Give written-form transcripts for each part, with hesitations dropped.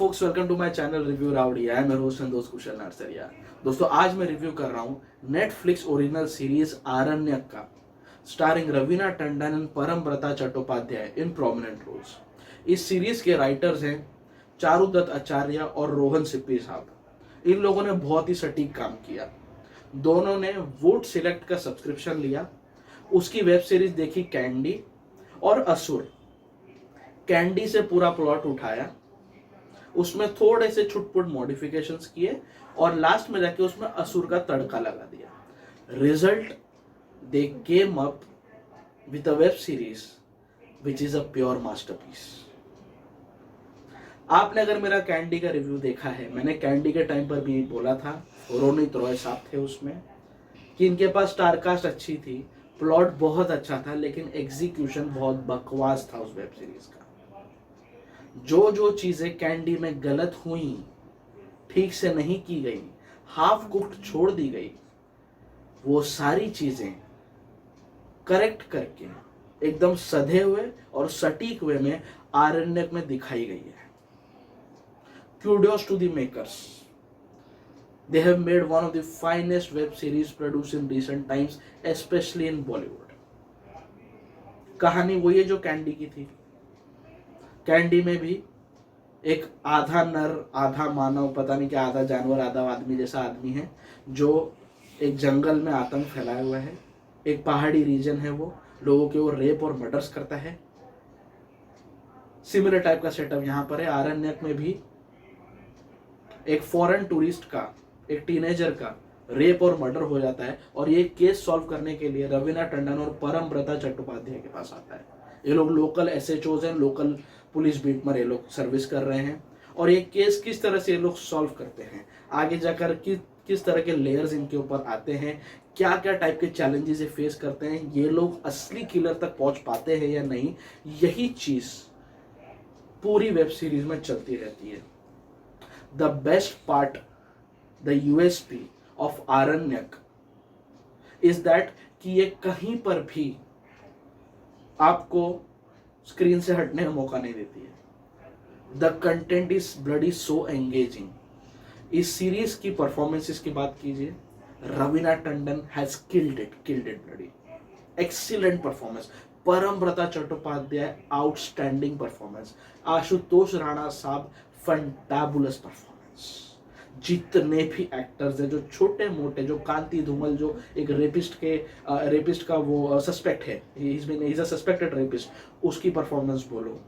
folks, welcome to my channel review rowdy. I am host and दोस्त कुशल नरसरिया। दोस्तों, आज मैं रिव्यू कर रहा हूँ नेटफ्लिक्स ओरिजिनल सीरीज आरण्यक का, starring Raveena Tandon and Parambrata Chattopadhyay in prominent roles. इस सीरीज के राइटर्स हैं चारुदत्त आचार्य और रोहन सिप्पी साहब। इन लोगों ने बहुत ही सटीक काम किया। दोनों ने वोट सिलेक्ट का सब्सक्रिप्शन लिया, उसकी वेब सीरीज देखी कैंडी और असुर। कैंडी से पूरा प्लॉट उठाया, उसमें थोड़े से छुटपुट मॉडिफिकेशंस किए और लास्ट में जाके उसमें असुर का तड़का लगा दिया। Result, they came up with a web series which is a pure masterpiece. आपने अगर मेरा कैंडी का रिव्यू देखा है, मैंने कैंडी के टाइम पर भी बोला था, रोनित रॉय साहब थे उसमें, कि इनके पास स्टारकास्ट अच्छी थी, प्लॉट बहुत अच्छा था, लेकिन एग्जीक्यूशन बहुत बकवास था उस वेब सीरीज का। जो जो चीजें कैंडी में गलत हुई, ठीक से नहीं की गई, हाफ कुक्ड छोड़ दी गई, वो सारी चीजें करेक्ट करके एकदम सधे हुए और सटीक वे में आरण्यक में दिखाई गई है। Kudos to the makers. They have made one of the finest web series produced in recent times, especially in Bollywood. कहानी वही है जो कैंडी की थी। कैंडी में भी एक आधा नर आधा मानव, पता नहीं क्या, आधा जानवर आधा आदमी जैसा आदमी है जो एक जंगल में आतंक फैलाया हुआ है। एक पहाड़ी रीजन है, वो लोगों के वो रेप और मर्डर्स करता है। सिमिलर टाइप का सेटअप यहाँ पर है। आरण्यक में भी एक फॉरेन टूरिस्ट का, एक टीनेजर का रेप और मर्डर हो जाता है और ये केस सॉल्व करने के लिए रवीना टंडन और परमब्रता चट्टोपाध्याय के पास आता है। ये लोग लोकल एसएचओज हैं, लोकल पुलिस बीट में ये लोग सर्विस कर रहे हैं और ये केस किस तरह से ये लोग सॉल्व करते हैं, आगे जाकर किस तरह के लेयर्स इनके ऊपर आते हैं, क्या क्या टाइप के चैलेंजेस ये फेस करते हैं, ये लोग असली किलर तक पहुंच पाते हैं या नहीं, यही चीज पूरी वेब सीरीज में चलती रहती है। The best part, the USP of Aranyaka is that कि ये कहीं पर भी आपको स्क्रीन से हटने का मौका नहीं देती है। The content is bloody so engaging. इस सीरीज की परफॉर्मेंसेस की बात कीजिए, Raveena Tandon has killed it bloody. Excellent performance. Parambrata Chattopadhyay outstanding performance. Ashutosh Rana साहब फंटाबुलस परफॉर्मेंस। जितने भी एक्टर्स हैं, जो छोटे मोटे, जो कांति धूमल जो एक रेपिस्ट का वो सस्पेक्ट है, इज अ सस्पेक्टेड रेपिस्ट, उसकी परफॉर्मेंस बोलो,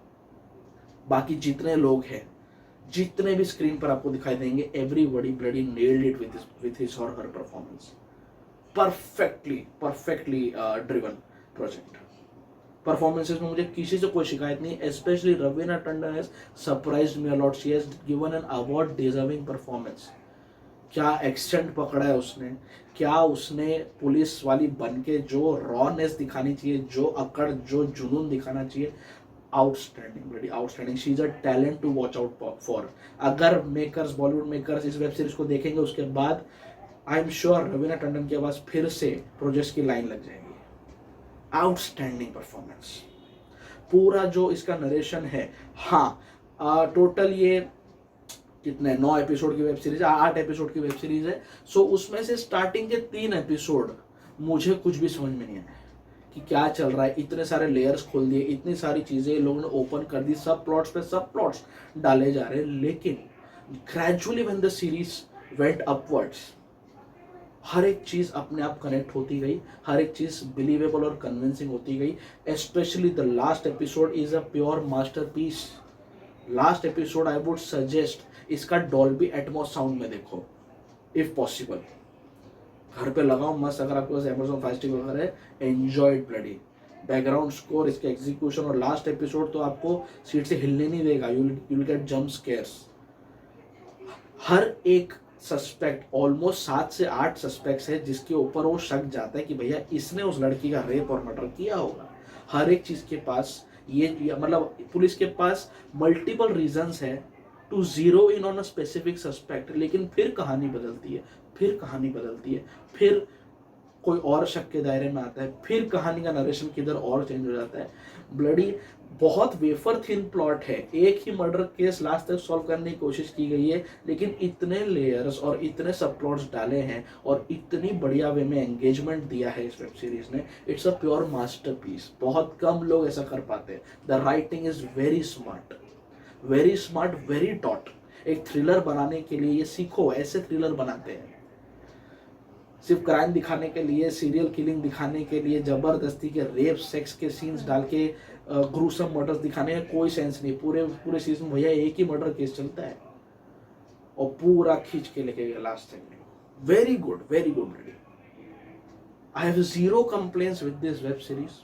बाकी जितने लोग हैं, जितने भी स्क्रीन पर आपको दिखाई देंगे, everybody bloody nailed it with his और her performance. Perfectly driven project. Performances में मुझे किसी से कोई शिकायत नहीं। Specially Raveena Tandon has surprised me a lot. She has given an award deserving performance. क्या एक्सेंट पकड़ा है उसने, क्या उसने पुलिस वाली बन के जो रॉनेस दिखानी चाहिए, जो अकड़, जो जुनून दिखाना चाहिए, outstanding, very outstanding. She is a talent to watch out for. अगर मेकर्स, बॉलीवुड मेकर्स इस वेब सीरीज को देखेंगे, उसके बाद I am sure Raveena Tandon के पास फिर से प्रोजेक्ट्स की लाइन लग जाएगी। Outstanding performance. पूरा जो इसका नरेशन है, हाँ, टोटल ये कितने 9 एपिसोड की वेब सीरीज, 8 एपिसोड की वेब सीरीज है। सो उसमें से स्टार्टिंग के 3 एपिसोड मुझे कुछ भी समझ में नहीं आया कि क्या चल रहा है। इतने सारे लेयर्स खोल दिए, इतनी सारी चीजें लोगों ने ओपन कर दी, सब प्लॉट्स पे सब प्लॉट्स डाले जा रहे हैं। लेकिन gradually when the series went upwards, हर एक चीज अपने आप कनेक्ट होती गई, हर एक चीज बिलीवेबल और कन्विंसिंग होती गई। Specially the last episode is a pure masterpiece. Last episode I would suggest इसका डॉल्बी एटमॉस साउंड में देखो, इफ पॉसिबल। घर पे लगाओ मस्त, अगर आपके पास Amazon Fire Stick वगैरह है, enjoy it bloody. Background score, इसके एग्जीक्यूशन और लास्ट एपिसोड तो आपको सीट से हिलने नहीं देगा। You will get jump scares. हर एक सस्पेक्ट, ऑलमोस्ट 7 से 8 सस्पेक्ट्स है जिसके ऊपर वो शक जाता है कि भैया इसने उस लड़की का रेप और मर्डर किया होगा। हर एक चीज के पास ये मतलब पुलिस के पास मल्टीपल रीजंस है to zero in on a specific suspect. लेकिन फिर कहानी बदलती है, फिर कोई और शक के दायरे में आता है, फिर कहानी का नरेशन किधर और चेंज हो जाता है। ब्लडी बहुत वेफर थिन प्लॉट है, एक ही मर्डर केस लास्ट तक सॉल्व करने की कोशिश की गई है, लेकिन इतने लेयर्स और इतने सब प्लॉट्स डाले हैं और इतनी बढ़िया वे में एंगेजमेंट दिया है इस वेब सीरीज ने। It's a pure masterpiece. बहुत कम लोग ऐसा कर पाते हैं। The writing is very smart, very taught. एक थ्रिलर बनाने के लिए ये सीखो, ऐसे थ्रिलर बनाते हैं। सिर्फ क्राइम दिखाने के लिए, सीरियल किलिंग दिखाने के लिए, जबरदस्ती के रेप सेक्स के सीन्स डाल के ग्रूसम मर्डर्स दिखाने में कोई सेंस नहीं। पूरे सीजन में भैया एक ही मर्डर केस चलता है और पूरा खींच के लेके गया लास्ट तक। Very good ready. I have zero complaints with this web series.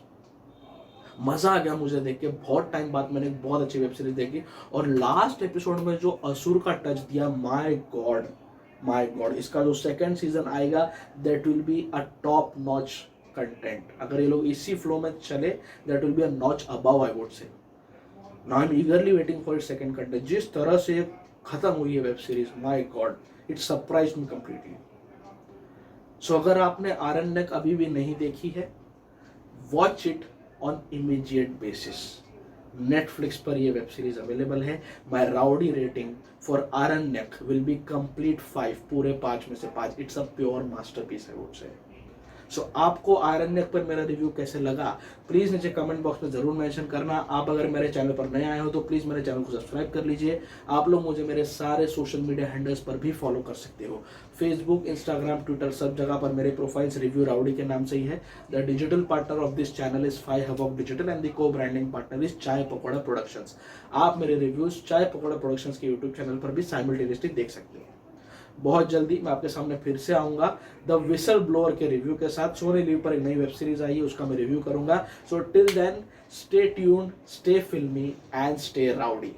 मजा आ गया मुझे देख के। बहुत टाइम बाद मैंने एक बहुत अच्छी वेब सीरीज देखी और लास्ट एपिसोड में जो असुर का टच दिया, माय गॉड, इसका जो सेकंड सीजन आएगा that will be a top notch content. अगर ये लोग इसी फ्लो में चले that will be a notch above, I would say. Now I am eagerly waiting for its second content. जिस तरह से खत्म हुई है web series, my god, it surprised me completely. So अगर आपने आरण्यक अभी भी नहीं देखी है, watch it on immediate basis. Netflix पर ये वेब सीरीज अवेलेबल है। My rowdy rating for Aranyak will be complete 5, पूरे 5 में से 5। इट्स अ प्योर मास्टरपीस है वो से। सो आपको आरण्यक पर मेरा रिव्यू कैसे लगा, प्लीज नीचे कमेंट बॉक्स में जरूर मेंशन करना। आप अगर मेरे चैनल पर नए आए हो तो प्लीज मेरे चैनल को सब्सक्राइब कर लीजिए। आप लोग मुझे मेरे सारे सोशल मीडिया हैंडल्स पर भी फॉलो कर सकते हो। फेसबुक, इंस्टाग्राम, ट्विटर, सब जगह पर मेरे प्रोफाइल्स रिव्यू राउडी के नाम से ही है। The digital partner of this channel is 5 hub digital and the को ब्रांडिंग पार्टनर इज चाय पकौड़ा प्रोडक्शंस। आप मेरे रिव्यूज चाय पकौड़ा प्रोडक्शंस के यूट्यूब चैनल पर भी साइमल्टेनियसली देख सकते हो। बहुत जल्दी मैं आपके सामने फिर से आऊंगा द विसल ब्लोअर के रिव्यू के साथ। सोनी लिव पर एक नई वेब सीरीज आई है, उसका मैं रिव्यू करूंगा। So till then, stay tuned, stay filmy and stay rowdy.